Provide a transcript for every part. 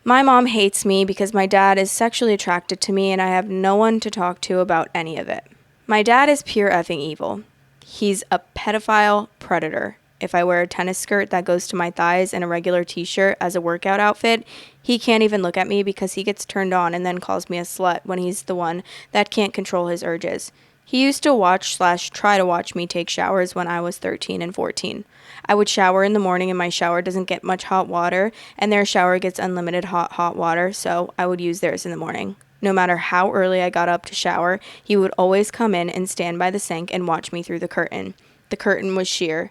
My mom hates me because my dad is sexually attracted to me and I have no one to talk to about any of it. My dad is pure effing evil. He's a pedophile predator. If I wear a tennis skirt that goes to my thighs and a regular t-shirt as a workout outfit, he can't even look at me because he gets turned on and then calls me a slut when he's the one that can't control his urges. He used to watch/try to watch me take showers when I was 13 and 14. I would shower in the morning and my shower doesn't get much hot water, and their shower gets unlimited hot water, so I would use theirs in the morning. No matter how early I got up to shower, he would always come in and stand by the sink and watch me through the curtain. The curtain was sheer.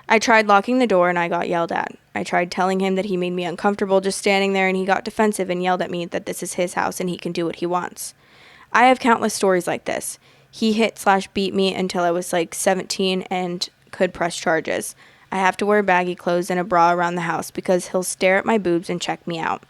I tried locking the door and I got yelled at. I tried telling him that he made me uncomfortable just standing there and he got defensive and yelled at me that this is his house and he can do what he wants. I have countless stories like this. He hit/beat me until I was like 17 and could press charges. I have to wear baggy clothes and a bra around the house because he'll stare at my boobs and check me out.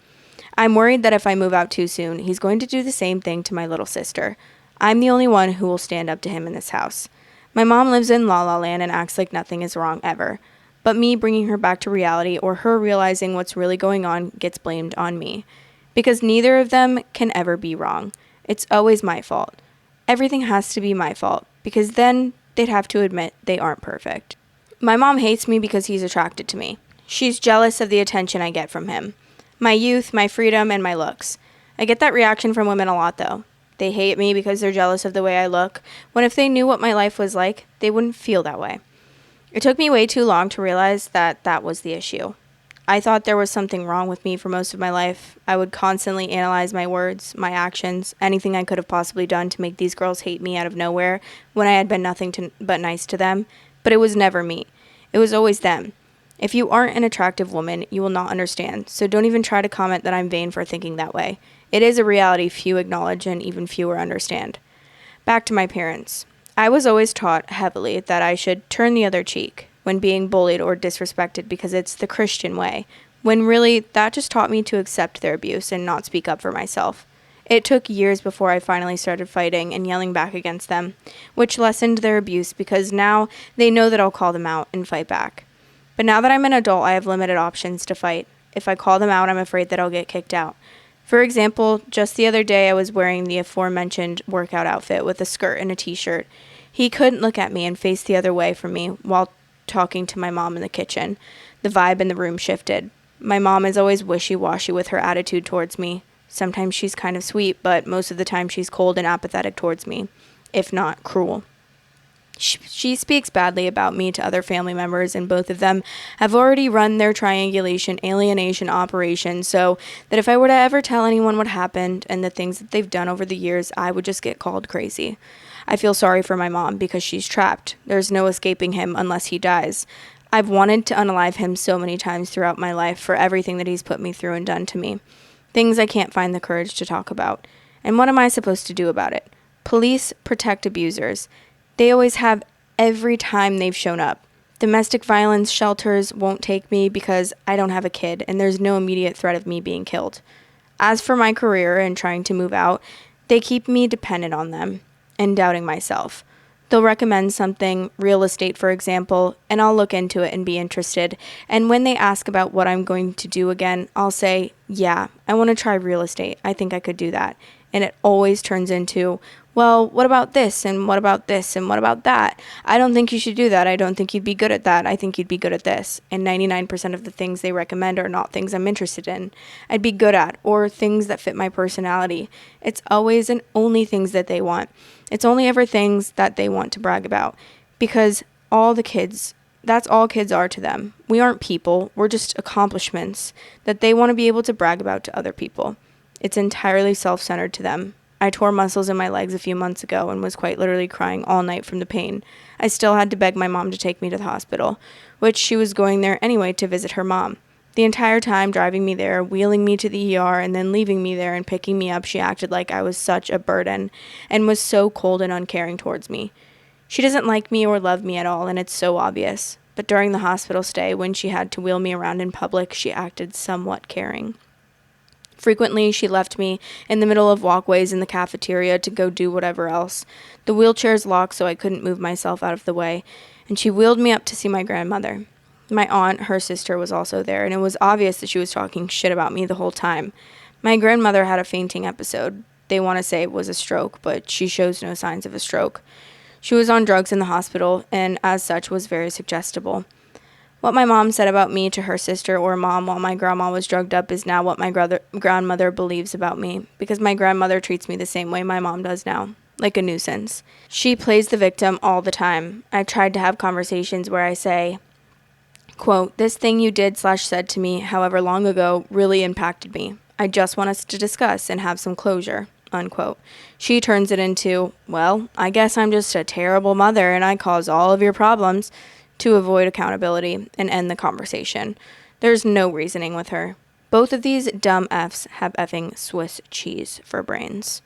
I'm worried that if I move out too soon, he's going to do the same thing to my little sister. I'm the only one who will stand up to him in this house. My mom lives in La La Land and acts like nothing is wrong ever. But me bringing her back to reality or her realizing what's really going on gets blamed on me. Because neither of them can ever be wrong. It's always my fault. Everything has to be my fault because then they'd have to admit they aren't perfect. My mom hates me because he's attracted to me. She's jealous of the attention I get from him. My youth, my freedom, and my looks. I get that reaction from women a lot though. They hate me because they're jealous of the way I look, when if they knew what my life was like, they wouldn't feel that way. It took me way too long to realize that that was the issue. I thought there was something wrong with me for most of my life. I would constantly analyze my words, my actions, anything I could have possibly done to make these girls hate me out of nowhere when I had been nothing but nice to them. But it was never me. It was always them. If you aren't an attractive woman, you will not understand, so don't even try to comment that I'm vain for thinking that way. It is a reality few acknowledge and even fewer understand. Back to my parents. I was always taught heavily that I should turn the other cheek when being bullied or disrespected because it's the Christian way, when really that just taught me to accept their abuse and not speak up for myself. It took years before I finally started fighting and yelling back against them, which lessened their abuse because now they know that I'll call them out and fight back. But now that I'm an adult, I have limited options to fight. If I call them out, I'm afraid that I'll get kicked out. For example, just the other day I was wearing the aforementioned workout outfit with a skirt and a t-shirt. He couldn't look at me and faced the other way from me while talking to my mom in the kitchen. The vibe in the room shifted. My mom is always wishy-washy with her attitude towards me. Sometimes she's kind of sweet, but most of the time she's cold and apathetic towards me, if not cruel. She speaks badly about me to other family members, and both of them have already run their triangulation alienation operation, so that if I were to ever tell anyone what happened and the things that they've done over the years, I would just get called crazy. I feel sorry for my mom because she's trapped. There's no escaping him unless he dies. I've wanted to unalive him so many times throughout my life for everything that he's put me through and done to me. Things I can't find the courage to talk about. And what am I supposed to do about it? Police protect abusers. They always have every time they've shown up. Domestic violence shelters won't take me because I don't have a kid and there's no immediate threat of me being killed. As for my career and trying to move out, they keep me dependent on them and doubting myself. They'll recommend something, real estate for example, and I'll look into it and be interested. And when they ask about what I'm going to do again, I'll say, yeah, I want to try real estate. I think I could do that. And it always turns into, well, what about this? And what about this? And what about that? I don't think you should do that. I don't think you'd be good at that. I think you'd be good at this. And 99% of the things they recommend are not things I'm interested in. I'd be good at, or things that fit my personality. It's always and only things that they want. It's only ever things that they want to brag about. Because that's all kids are to them. We aren't people. We're just accomplishments that they want to be able to brag about to other people. It's entirely self-centered to them. I tore muscles in my legs a few months ago and was quite literally crying all night from the pain. I still had to beg my mom to take me to the hospital, which she was going there anyway to visit her mom. The entire time driving me there, wheeling me to the ER, and then leaving me there and picking me up, she acted like I was such a burden and was so cold and uncaring towards me. She doesn't like me or love me at all, and it's so obvious. But during the hospital stay, when she had to wheel me around in public, she acted somewhat caring. Frequently, she left me in the middle of walkways in the cafeteria to go do whatever else. The wheelchair's locked so I couldn't move myself out of the way, and she wheeled me up to see my grandmother. My aunt, her sister, was also there, and it was obvious that she was talking shit about me the whole time. My grandmother had a fainting episode. They want to say it was a stroke, but she shows no signs of a stroke. She was on drugs in the hospital, and as such was very suggestible. What my mom said about me to her sister or mom while my grandma was drugged up is now what my grandmother believes about me, because my grandmother treats me the same way my mom does now, like a nuisance. She plays the victim all the time. I tried to have conversations where I say, quote, "This thing you did / said to me however long ago really impacted me. I just want us to discuss and have some closure," unquote. She turns it into, "Well, I guess I'm just a terrible mother and I cause all of your problems," to avoid accountability and end the conversation. There's no reasoning with her. Both of these dumb Fs have effing Swiss cheese for brains.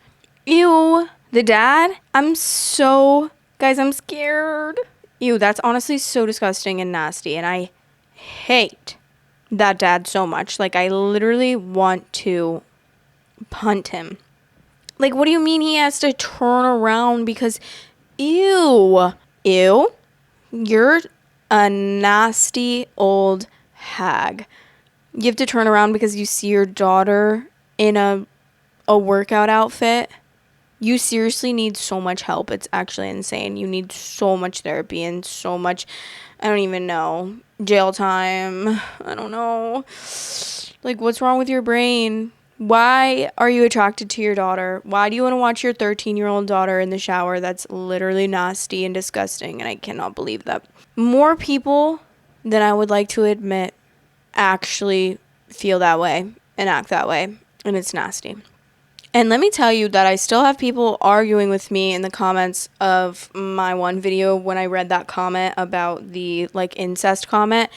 Ew. The dad? Guys, I'm scared. Ew, that's honestly so disgusting and nasty, and I hate that dad so much. Like, I literally want to punt him. Like, what do you mean he has to turn around because, ew, you're a nasty old hag. You have to turn around because you see your daughter in a workout outfit. You seriously need so much help. It's actually insane. You need so much therapy and so much, I don't even know, jail time. I don't know. Like, what's wrong with your brain? Why are you attracted to your daughter? Why do you want to watch your 13-year-old daughter in the shower? That's literally nasty and disgusting, and I cannot believe that. More people than I would like to admit actually feel that way and act that way, and it's nasty. And let me tell you that I still have people arguing with me in the comments of my one video when I read that comment about the, like, incest comment,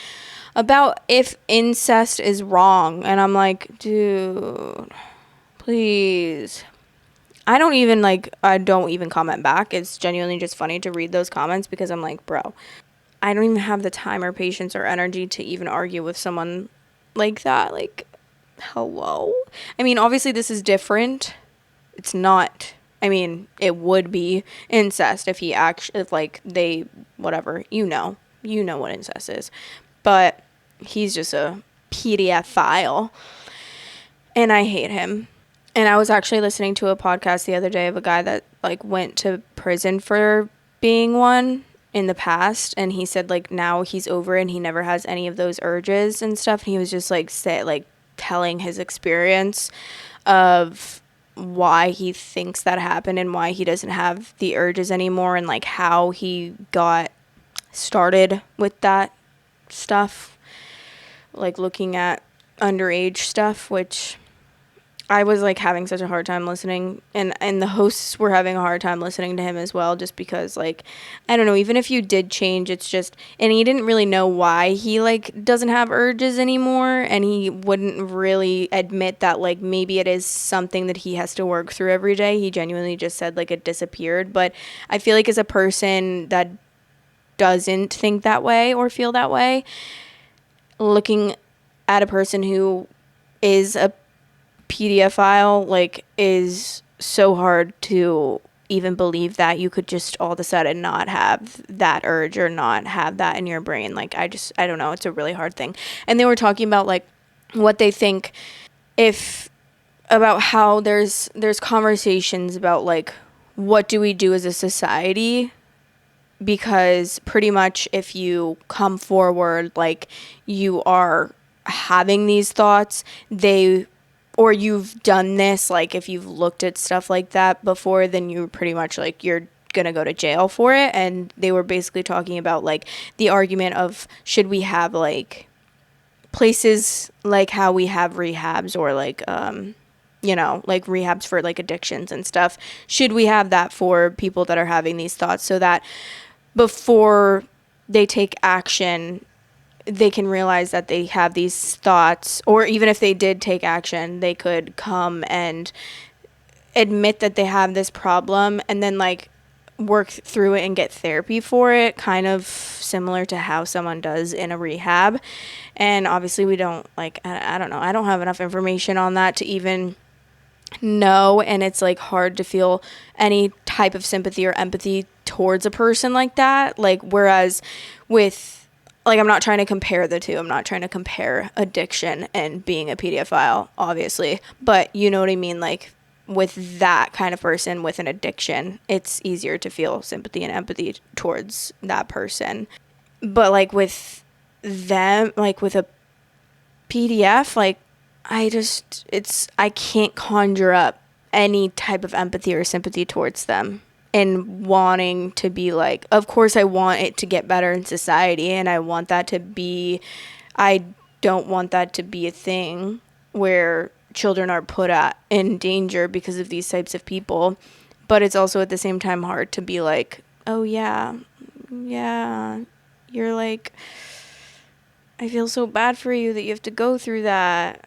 about if incest is wrong. And I'm like, dude, please. I don't even comment back. It's genuinely just funny to read those comments because I'm like, bro, I don't even have the time or patience or energy to even argue with someone like that. Like, hello? I mean, obviously this is different. It's not, I mean, it would be incest if they, whatever, you know what incest is. But he's just a PDF file. And I hate him. And I was actually listening to a podcast the other day of a guy that, like, went to prison for being one in the past, and he said, like, now he's over and he never has any of those urges and stuff. And he was just telling his experience of why he thinks that happened and why he doesn't have the urges anymore, and like how he got started with that stuff, like looking at underage stuff, which I was like having such a hard time listening, and the hosts were having a hard time listening to him as well, just because, like, I don't know, even if you did change, it's just, and he didn't really know why he, like, doesn't have urges anymore, and he wouldn't really admit that, like, maybe it is something that he has to work through every day. He genuinely just said, like, it disappeared. But I feel like as a person that doesn't think that way or feel that way, looking at a person who is a PDF file, like, is so hard to even believe that you could just all of a sudden not have that urge or not have that in your brain. Like, I don't know, it's a really hard thing. And they were talking about, like, what they think about how there's conversations about, like, what do we do as a society, because pretty much if you come forward like you are having these thoughts, or you've done this, like if you've looked at stuff like that before, then you're pretty much like you're gonna go to jail for it. And they were basically talking about, like, the argument of, should we have, like, places like how we have rehabs, or like like rehabs for, like, addictions and stuff. Should we have that for people that are having these thoughts, so that before they take action, they can realize that they have these thoughts, or even if they did take action, they could come and admit that they have this problem and then, like, work through it and get therapy for it, kind of similar to how someone does in a rehab. And obviously we don't, like, I don't know, I don't have enough information on that to even know, and it's, like, hard to feel any type of sympathy or empathy towards a person like that. Like, whereas with like, I'm not trying to compare the two. I'm not trying to compare addiction and being a pedophile, obviously. But you know what I mean? Like, with that kind of person with an addiction, it's easier to feel sympathy and empathy towards that person. But, like, with them, like, with a PDF, like, I can't conjure up any type of empathy or sympathy towards them, and wanting to be like, of course I want it to get better in society, and I don't want that to be a thing where children are put in danger because of these types of people. But it's also at the same time hard to be like, oh yeah, you're like, I feel so bad for you that you have to go through that,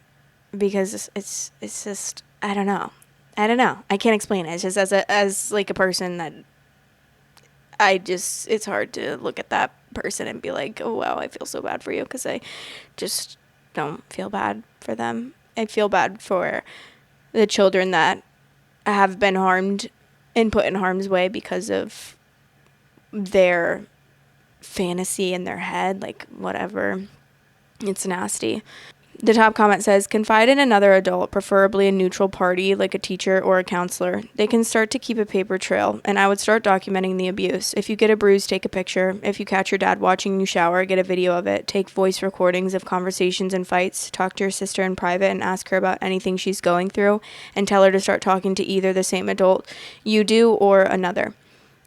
because it's just, I don't know. I can't explain it. It's just as like a person that it's hard to look at that person and be like, oh wow, I feel so bad for you, because I just don't feel bad for them. I feel bad for the children that have been harmed and put in harm's way because of their fantasy in their head, like whatever. It's nasty. The top comment says, confide in another adult, preferably a neutral party like a teacher or a counselor. They can start to keep a paper trail, and I would start documenting the abuse. If you get a bruise, take a picture. If you catch your dad watching you shower, get a video of it. Take voice recordings of conversations and fights. Talk to your sister in private and ask her about anything she's going through, and tell her to start talking to either the same adult you do or another.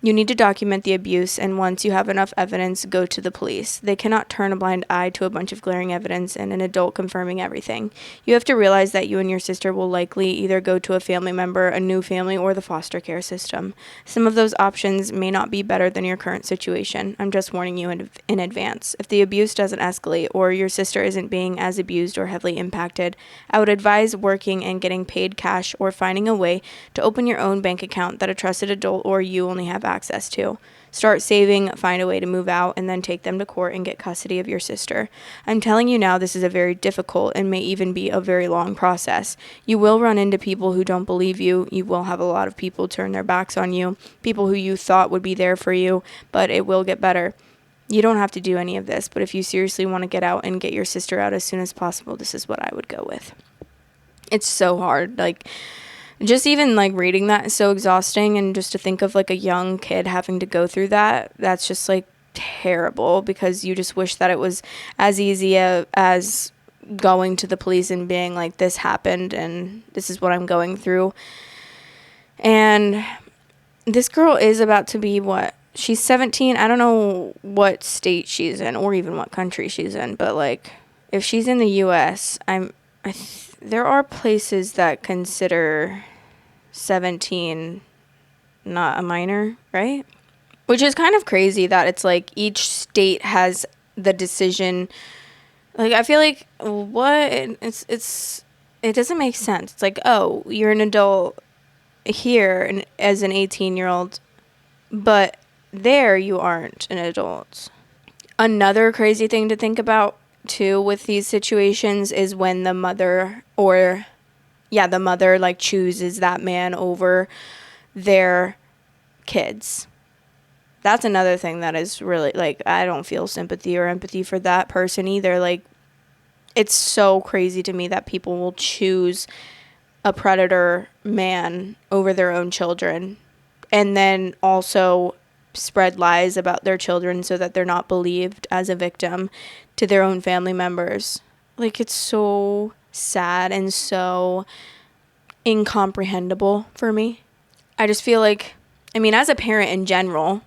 You need to document the abuse, and once you have enough evidence, go to the police. They cannot turn a blind eye to a bunch of glaring evidence and an adult confirming everything. You have to realize that you and your sister will likely either go to a family member, a new family, or the foster care system. Some of those options may not be better than your current situation. I'm just warning you in advance. If the abuse doesn't escalate, or your sister isn't being as abused or heavily impacted, I would advise working and getting paid cash, or finding a way to open your own bank account that a trusted adult or you only have access to. Start saving, find a way to move out, and then take them to court and get custody of your sister. I'm telling you now, this is a very difficult and may even be a very long process. You will run into people who don't believe you. You will have a lot of people turn their backs on you, people who you thought would be there for you, but it will get better. You don't have to do any of this, but if you seriously want to get out and get your sister out as soon as possible, this is what I would go with. It's so hard. Like, just even like reading that is so exhausting, and just to think of like a young kid having to go through that's just like terrible, because you just wish that it was as easy as going to the police and being like, this happened and this is what I'm going through. And this girl is about to be she's 17. I don't know what state she's in or even what country she's in, but like if she's in the US, there are places that consider 17 not a minor, right? Which is kind of crazy that it's like each state has the decision. Like, I feel like it doesn't make sense. It's like, oh, you're an adult here and as an 18-year-old, but there you aren't an adult. Another crazy thing to think about too with these situations is when the mother like chooses that man over their kids. That's another thing that is really, like, I don't feel sympathy or empathy for that person either. Like, it's so crazy to me that people will choose a predator man over their own children, and then also spread lies about their children so that they're not believed as a victim to their own family members. Like, it's so sad and so incomprehensible for me. I just feel like, I mean, as a parent in general,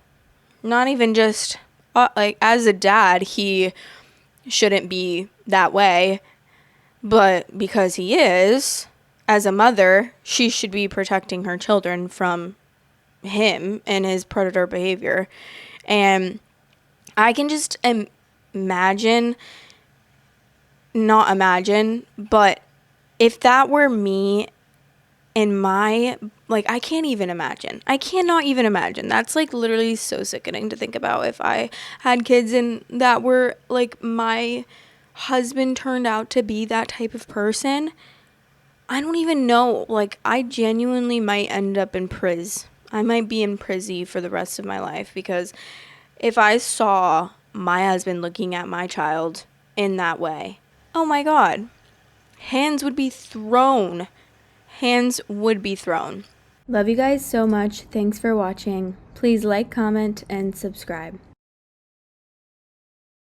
not even just like as a dad, he shouldn't be that way, but because he is, as a mother, she should be protecting her children from him and his predator behavior. And I can just but if that were me in my, like, I can't even imagine. I cannot even imagine. That's like literally so sickening to think about. If I had kids and that were like my husband turned out to be that type of person, I don't even know. Like, I genuinely might end up in prison. I might be in prison for the rest of my life, because if I saw my husband looking at my child in that way, oh my God, hands would be thrown. Hands would be thrown. Love you guys so much. Thanks for watching. Please like, comment, and subscribe.